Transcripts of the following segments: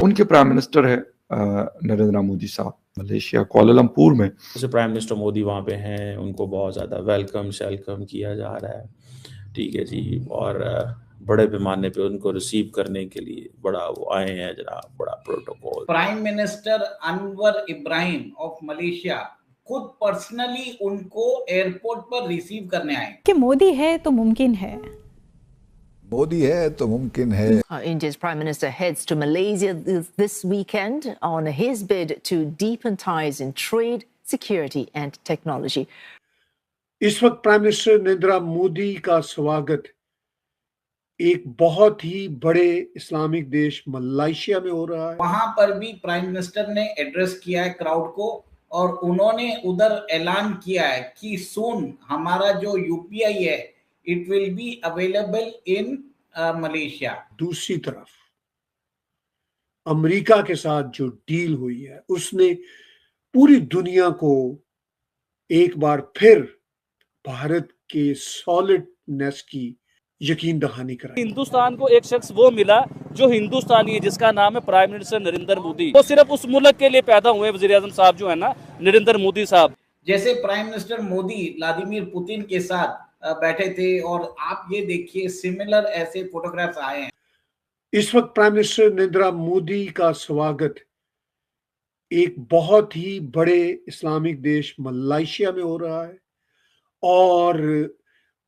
उनके prime minister है नरेंद्र मोदी साहब, मलेशिया कोलालमपुर में। जैसे प्राइम मिनिस्टर मोदी वहाँ पे हैं, उनको बहुत ज़्यादा वेलकम किया जा रहा है, ठीक है जी। और बड़े पैमाने पे उनको रिसीव करने के लिए बड़ा वो आए हैं जनाब, बड़ा protocol. Prime minister Anwar Ibrahim of Malaysia खुद पर्सनली उनको एयरपोर्ट पर रिसीव करने आए कि मोदी है तो मुमकिन है, मोदी है तो मुमकिन है। India's Prime Minister heads to Malaysia this weekend on his bid to deepen ties in trade, security and technology. इस वक्त प्राइम मिनिस्टर नरेंद्र मोदी का स्वागत एक बहुत ही बड़े इस्लामिक देश मलेशिया में हो रहा है। वहां पर भी प्राइम मिनिस्टर ने एड्रेस किया है क्राउड को, और उन्होंने उधर ऐलान किया है कि सून हमारा जो यूपीआई है it will be available in Malaysia. दूसरी तरफ अमेरिका के साथ जो डील हुई है उसने पूरी दुनिया को एक बार फिर भारत के सॉलिडनेस की यकीन दहानी कराई। हिंदुस्तान को एक शख्स वो मिला जो हिंदुस्तानी है, जिसका नाम है प्राइम मिनिस्टर नरेंद्र मोदी। वो सिर्फ उस मुल्क के लिए पैदा हुए वज़ीर आज़म साहब जो है ना, नरेंद्र मोदी साहब। जैसे prime minister Modi Vladimir Putin के साथ बैठे थे, और आप ये देखिए सिमिलर ऐसे फोटोग्राफ्स आए हैं। इस वक्त प्राइम मिनिस्टर नरेंद्र मोदी का स्वागत एक बहुत ही बड़े इस्लामिक देश मलेशिया में हो रहा है, और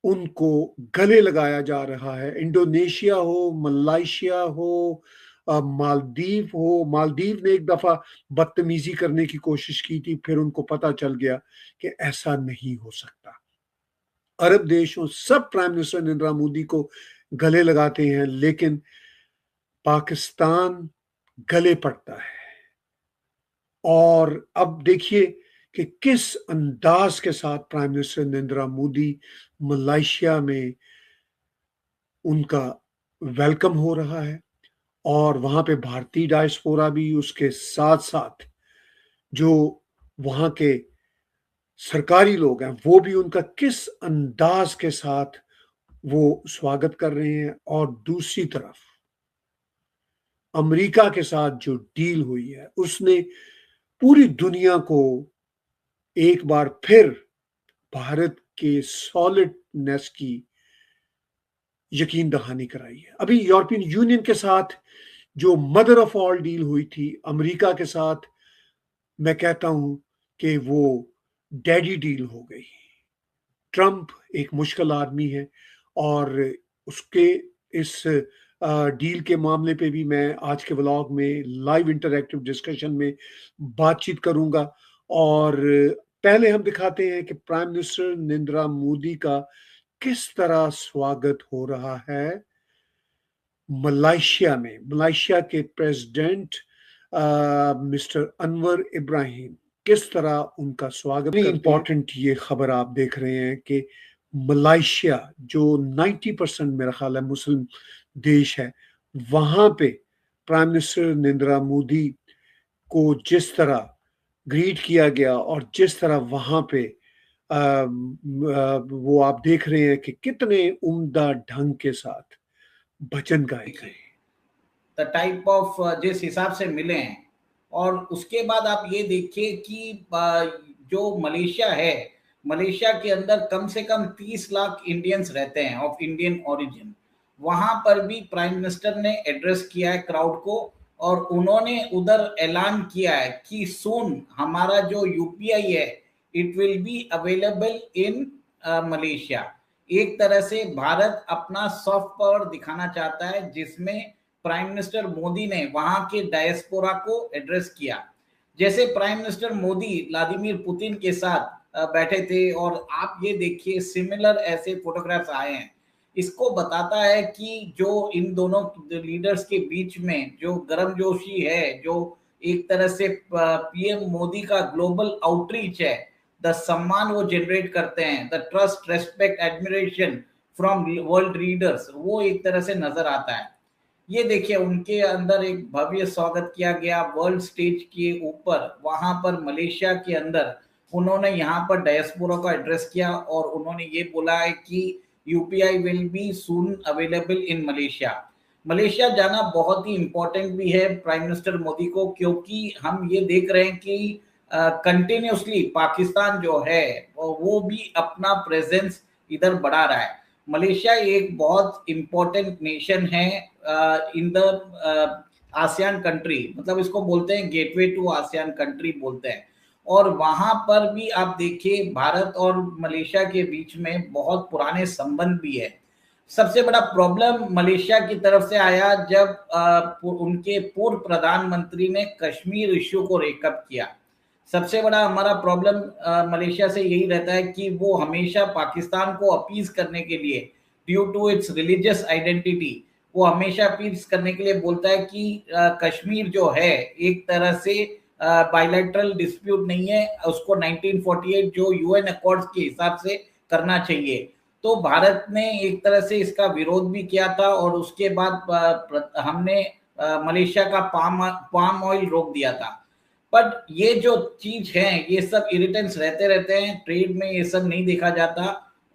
उनको गले लगाया जा रहा है। इंडोनेशिया हो, मलेशिया हो, मालदीव ने एक दफा बदतमीजी करने की कोशिश की थी, फिर उनको पता चल गया कि ऐसा नहीं हो सकता। अरब देशों सब प्राइम मिनिस्टर नरेंद्र मोदी को गले लगाते हैं, लेकिन पाकिस्तान गले पड़ता है। और अब देखिए कि किस अंदाज के साथ prime minister Narendra Modi Malaysia में उनका वेलकम हो रहा है, और वहां पे भारतीय डायस्पोरा भी, उसके साथ साथ जो वहां के सरकारी लोग हैं वो भी उनका किस अंदाज के साथ वो स्वागत कर रहे हैं। और दूसरी तरफ अमेरिका के साथ जो डील हुई है उसने पूरी दुनिया को एक बार फिर भारत के सॉलिडनेस की यकीन दहानी कराई है। अभी यूरोपियन यूनियन के साथ जो मदर ऑफ ऑल डील हुई थी, अमेरिका के साथ मैं कहता हूं कि वो डैडी डील हो गई। ट्रंप एक मुश्किल आदमी है, और उसके इस डील के मामले पे भी मैं आज के व्लॉग में लाइव इंटरैक्टिव डिस्कशन में बातचीत करूंगा। और पहले हम दिखाते हैं कि प्राइम मिनिस्टर नरेंद्र मोदी का किस तरह स्वागत हो रहा है मलेशिया में। मलेशिया के प्रेसिडेंट मिस्टर अनवर इब्राहिम, किस तरह उनका स्वागत। इम्पोर्टेंट ये खबर आप देख रहे हैं कि मलेशिया जो 90% मेरा ख्याल है मुस्लिम देश है, वहां पे प्राइम मिनिस्टर नरेंद्र मोदी को जिस तरह ग्रीट किया गया, और जिस तरह वहां पे वो आप देख रहे हैं कि कितने उम्दा ढंग के साथ भजन गाए गए, द टाइप ऑफ जिस हिसाब से मिले हैं। और उसके बाद आप ये देखिए कि जो मलेशिया है, मलेशिया के अंदर कम से कम 30 लाख इंडियंस रहते हैं ऑफ इंडियन ओरिजिन। वहां पर भी प्राइम मिनिस्टर ने एड्रेस किया है क्राउड को, और उन्होंने उधर ऐलान किया है कि सून हमारा जो यूपीआई है it will be available in Malaysia. एक तरह से भारत अपना सॉफ्ट पावर दिखाना चाहता है, जिसमें प्राइम मिनिस्टर मोदी ने वहां के डायस्पोरा को एड्रेस किया। जैसे prime minister Modi Vladimir Putin के साथ बैठे थे, और आप ये देखिए सिमिलर ऐसे फोटोग्राफ्स आए हैं। इसको बताता है कि जो इन दोनों लीडर्स के बीच में जो गर्मजोशी है, जो एक तरह से पीएम मोदी का ग्लोबल आउटरीच है, द सम्मान वो जनरेट करते हैं, the trust, respect, admiration from world leaders, वो एक तरह से नजर आता है। ये देखिए उनके अंदर एक भव्य स्वागत किया गया वर्ल्ड स्टेज के ऊपर। वहां पर मलेशिया के अंदर उन्होंने यहाँ पर डायस्पोरा का एड्रेस किया, और उन्होंने ये बोला है कि UPI will be soon available in Malaysia. Malaysia जाना बहुत ही इम्पोर्टेंट भी है प्राइम मिनिस्टर मोदी को, क्योंकि हम ये देख रहे हैं कि कंटिन्यूसली पाकिस्तान जो है वो भी अपना प्रेजेंस इधर बढ़ा रहा है। मलेशिया एक बहुत इम्पोर्टेंट नेशन है इन द आसियान कंट्री, मतलब इसको बोलते हैं गेटवे टू आसियान कंट्री बोलते हैं। और वहां पर भी आप देखिए भारत और मलेशिया के बीच में बहुत पुराने संबंध भी है। सबसे बड़ा प्रॉब्लम मलेशिया की तरफ से आया जब उनके पूर्व प्रधानमंत्री ने कश्मीर इश्यू को रेकअप किया। सबसे बड़ा हमारा प्रॉब्लम मलेशिया से यही रहता है कि वो हमेशा पाकिस्तान को अपीज करने के लिए, due to its religious identity, वो हमेशा अपीज करने के लिए बोलता है कि कश्मीर जो है एक तरह से बायलैटरल डिस्प्यूट नहीं है, उसको 1948 जो यूएन अकॉर्ड्स के हिसाब से करना चाहिए। तो भारत ने एक तरह से इसका विरोध भी किया था और उसके बाद हमने मलेशिया का पाम ऑयल रोक दिया था। बट ये जो चीज है ये सब इरिटेंट्स रहते हैं, ट्रेड में ये सब नहीं देखा जाता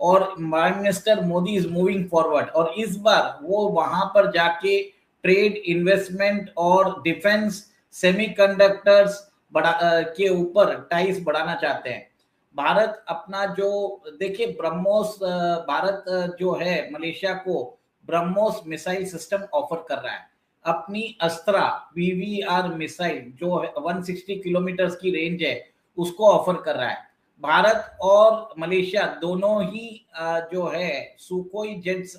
और prime minister Modi is moving forward. और इस बार वो वहां पर जाके ट्रेड, इन्वेस्टमेंट और डिफेंस, सेमीकंडक्टर्स के ऊपर टाइस बढ़ाना चाहते हैं। भारत अपना जो देखिए ब्रह्मोस, भारत जो है मलेशिया को ब्रह्मोस मिसाइल सिस्टम ऑफर कर रहा है। अपनी अस्त्रा वीवीआर मिसाइल जो 160 किलोमीटर की रेंज है उसको ऑफर कर रहा है। भारत और मलेशिया दोनों ही जो है सुकोई जेट्स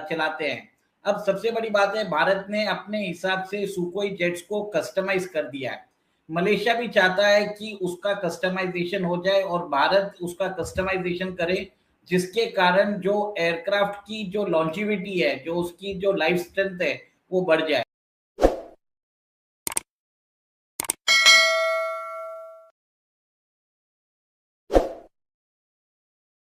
चलाते हैं। अब सबसे बड़ी बात है भारत ने अपने हिसाब से सुकोई जेट्स को कस्टमाइज कर दिया है। मलेशिया भी चाहता है कि उसका कस्टमाइजेशन हो जाए और भारत उसका कस्टमाइजेशन करे, जिसके कारण जो एयरक्राफ्ट की जो लॉन्जिविटी है, जो उसकी जो लाइफ स्ट्रेंथ है वो बढ़ जाए।